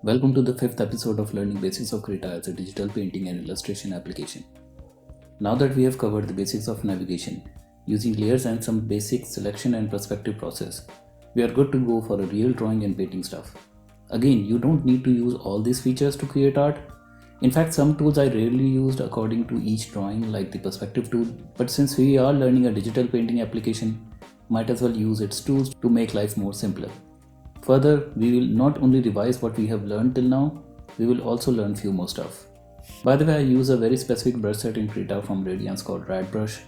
Welcome to the fifth episode of Learning Basics of Krita as a digital painting and illustration application. Now that we have covered the basics of navigation, using layers and some basic selection and perspective process, we are good to go for a real drawing and painting stuff. Again, you don't need to use all these features to create art. In fact, some tools I rarely used according to each drawing, like the perspective tool, but since we are learning a digital painting application, might as well use its tools to make life more simpler. Further, we will not only revise what we have learned till now, we will also learn few more stuff. By the way, I use a very specific brush set in Krita from Radiance called Rad Brush,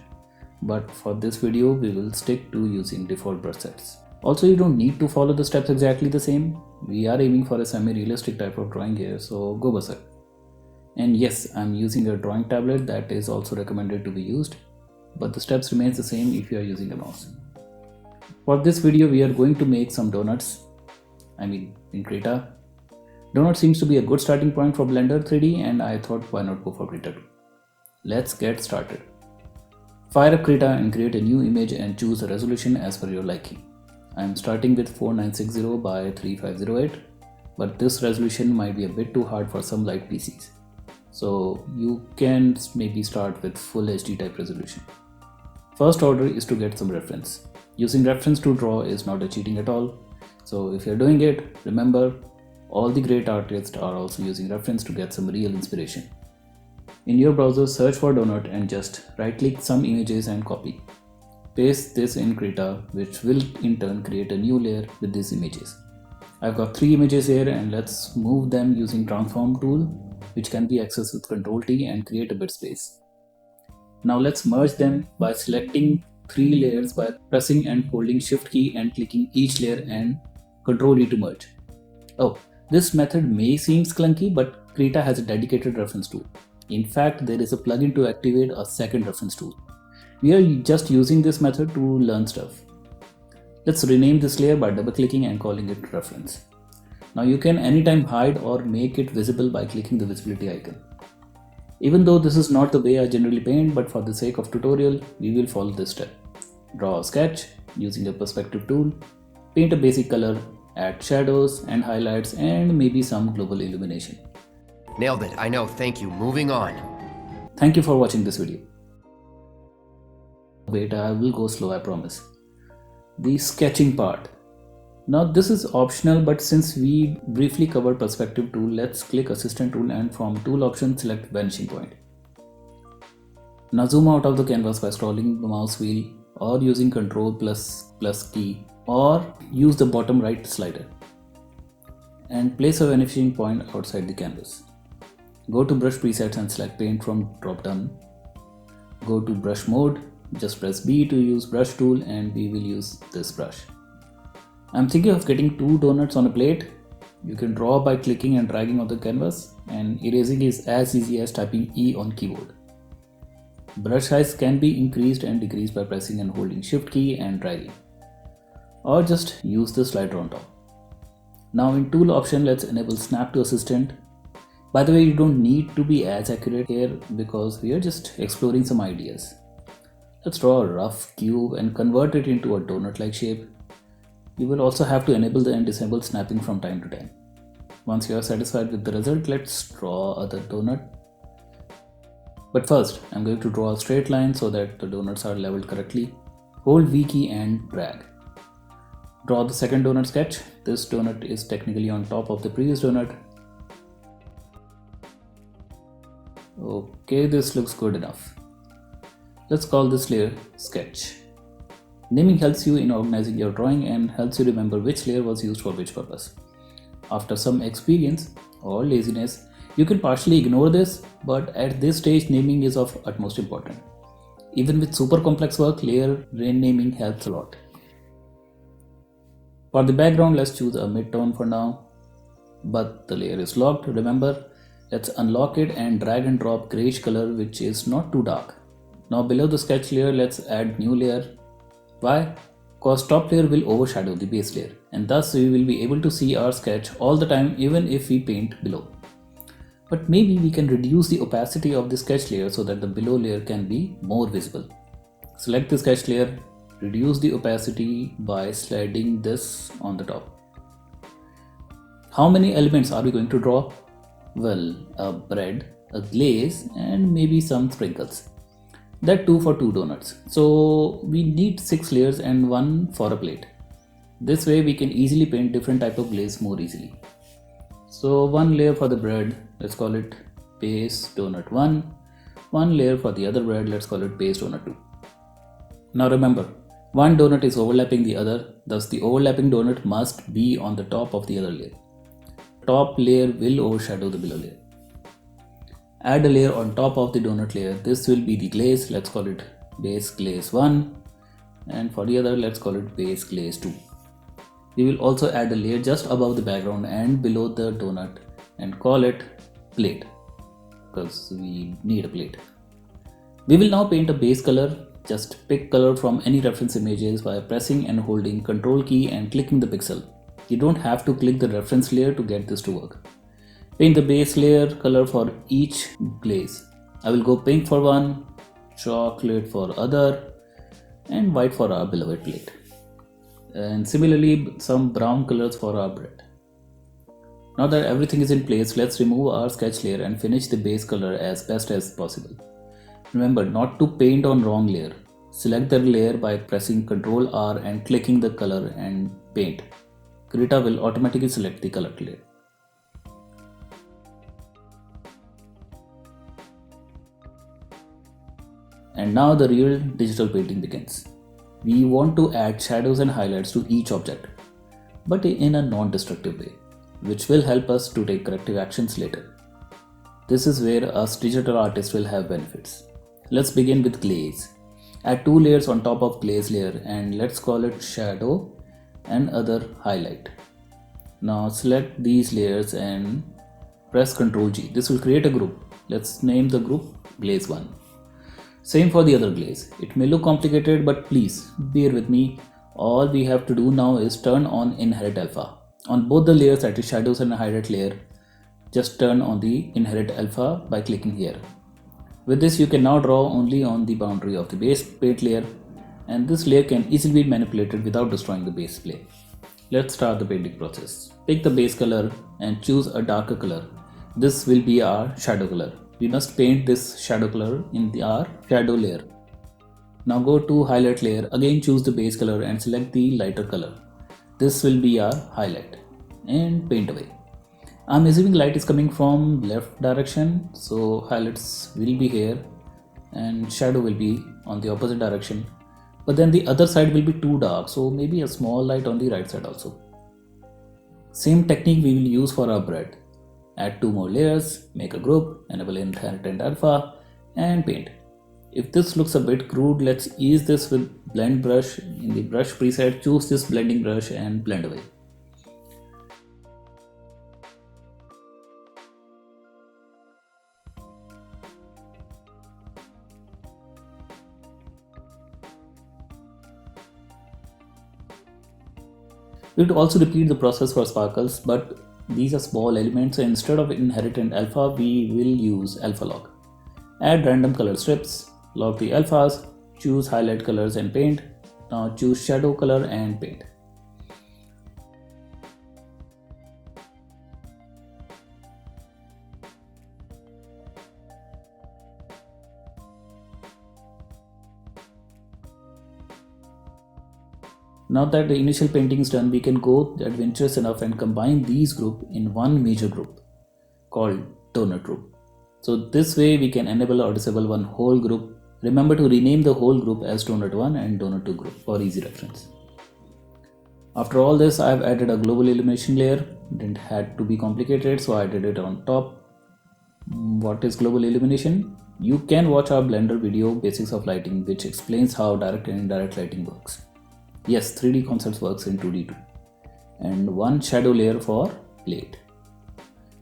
but for this video we will stick to using default brush sets. Also, you don't need to follow the steps exactly the same. We are aiming for a semi-realistic type of drawing here, so go berserk. And yes, I'm using a drawing tablet that is also recommended to be used, but the steps remains the same if you are using a mouse. For this video, we are going to make some donuts. In Krita. Donut seems to be a good starting point for Blender 3D, and I thought why not go for Krita 2. Let's get started. Fire up Krita and create a new image and choose a resolution as per your liking. I am starting with 4960 by 3508, but this resolution might be a bit too hard for some light PCs. So you can maybe start with full HD type resolution. First order is to get some reference. Using reference to draw is not a cheating at all. So if you're doing it, remember, all the great artists are also using reference to get some real inspiration. In your browser, search for donut and just right click some images and copy. Paste this in Krita, which will in turn create a new layer with these images. I've got 3 images here, and let's move them using transform tool, which can be accessed with Ctrl T and create a bit space. Now let's merge them by selecting 3 layers by pressing and holding Shift key and clicking each layer and Ctrl E to merge. Oh, this method may seem clunky, but Krita has a dedicated reference tool. In fact, there is a plugin to activate a second reference tool. We are just using this method to learn stuff. Let's rename this layer by double clicking and calling it reference. Now you can anytime hide or make it visible by clicking the visibility icon. Even though this is not the way I generally paint, but for the sake of tutorial, we will follow this step. Draw a sketch using a perspective tool, paint a basic color, add shadows and highlights and maybe some global illumination. Nailed it, I know, thank you. Moving on. Thank you for watching this video. Wait, I will go slow, I promise. The sketching part. Now this is optional, but since we briefly covered perspective tool, let's click assistant tool and from tool option select vanishing point. Now zoom out of the canvas by scrolling the mouse wheel or using Ctrl plus key, or use the bottom right slider and place a vanishing point outside the canvas. Go to brush presets and select paint from drop down. Go to brush mode, just press B to use brush tool and we will use this brush. I'm thinking of getting 2 donuts on a plate. You can draw by clicking and dragging on the canvas, and erasing is as easy as typing E on keyboard. Brush size can be increased and decreased by pressing and holding Shift key and dragging, or just use the slider on top. Now in tool option, let's enable snap to assistant. By the way, you don't need to be as accurate here because we are just exploring some ideas. Let's draw a rough cube and convert it into a donut-like shape. You will also have to enable and disable snapping from time to time. Once you are satisfied with the result, let's draw other donut. But first, I'm going to draw a straight line so that the donuts are leveled correctly. Hold V key and drag. Draw the second donut sketch. This donut is technically on top of the previous donut. Okay, this looks good enough. Let's call this layer sketch. Naming helps you in organizing your drawing and helps you remember which layer was used for which purpose. After some experience or laziness, you can partially ignore this, but at this stage naming is of utmost importance. Even with super complex work, layer renaming helps a lot. For the background, let's choose a mid-tone for now, but the layer is locked. Remember, let's unlock it and drag and drop grayish color which is not too dark. Now below the sketch layer, let's add new layer. Why? Because top layer will overshadow the base layer, and thus we will be able to see our sketch all the time even if we paint below. But maybe we can reduce the opacity of the sketch layer so that the below layer can be more visible. Select the sketch layer, reduce the opacity by sliding this on the top. How many elements are we going to draw? Well, a bread, a glaze, and maybe some sprinkles. That too for 2 donuts. So we need 6 layers and 1 for a plate. This way we can easily paint different type of glaze more easily. So 1 layer for the bread, let's call it base donut 1. 1 layer for the other bread, let's call it base donut 2. Now remember, one donut is overlapping the other, thus the overlapping donut must be on the top of the other layer. Top layer will overshadow the below layer. Add a layer on top of the donut layer. This will be the glaze, let's call it base glaze 1, and for the other let's call it base glaze 2. We will also add a layer just above the background and below the donut and call it plate, because we need a plate. We will now paint a base color. Just pick color from any reference images by pressing and holding Ctrl key and clicking the pixel. You don't have to click the reference layer to get this to work. Paint the base layer color for each glaze. I will go pink for one, chocolate for other, and white for our beloved plate. And similarly some brown colors for our bread. Now that everything is in place, let's remove our sketch layer and finish the base color as best as possible. Remember not to paint on wrong layer. Select the layer by pressing Ctrl R and clicking the color and paint. Krita will automatically select the colored layer. And now the real digital painting begins. We want to add shadows and highlights to each object, but in a non-destructive way, which will help us to take corrective actions later. This is where us digital artists will have benefits. Let's begin with glaze. Add 2 layers on top of glaze layer and let's call it shadow and other highlight. Now select these layers and press Ctrl G. This will create a group. Let's name the group glaze 1. Same for the other glaze. It may look complicated, but please bear with me. All we have to do now is turn on inherit alpha. On both the layers, that is shadows and highlight layer, just turn on the inherit alpha by clicking here. With this you can now draw only on the boundary of the base paint layer, and this layer can easily be manipulated without destroying the base plane. Let's start the painting process. Pick the base color and choose a darker color. This will be our shadow color. We must paint this shadow color in our shadow layer. Now go to highlight layer, again choose the base color and select the lighter color. This will be our highlight and paint away. I'm assuming light is coming from left direction, so highlights will be here and shadow will be on the opposite direction. But then the other side will be too dark, so maybe a small light on the right side also. Same technique we will use for our bread. Add 2 more layers, make a group, enable inherit and alpha, and paint. If this looks a bit crude, let's ease this with blend brush. In the brush preset, choose this blending brush and blend away. We would also repeat the process for sparkles, but these are small elements, so instead of inherit and alpha, we will use alpha lock. Add random color strips, lock the alphas, choose highlight colors and paint. Now choose shadow color and paint. Now that the initial painting is done, we can go adventurous enough and combine these groups in one major group called donut group. So this way we can enable or disable one whole group. Remember to rename the whole group as donut 1 and donut 2 group for easy reference. After all this, I have added a global illumination layer. Didn't have to be complicated, so I did it on top. What is global illumination? You can watch our Blender video Basics of Lighting, which explains how direct and indirect lighting works. Yes, 3D concepts works in 2D too. And one shadow layer for plate.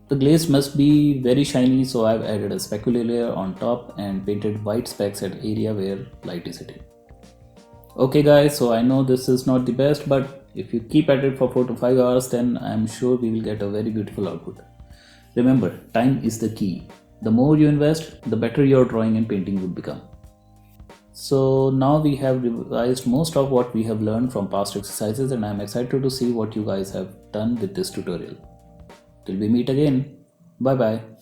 The glaze must be very shiny, so I've added a specular layer on top and painted white specks at area where light is hitting. Okay guys, so I know this is not the best, but if you keep at it for 4 to 5 hours, then I'm sure we will get a very beautiful output. Remember, time is the key. The more you invest, the better your drawing and painting would become. So now we have revised most of what we have learned from past exercises, and I'm excited to see what you guys have done with this tutorial. Till we meet again. Bye bye.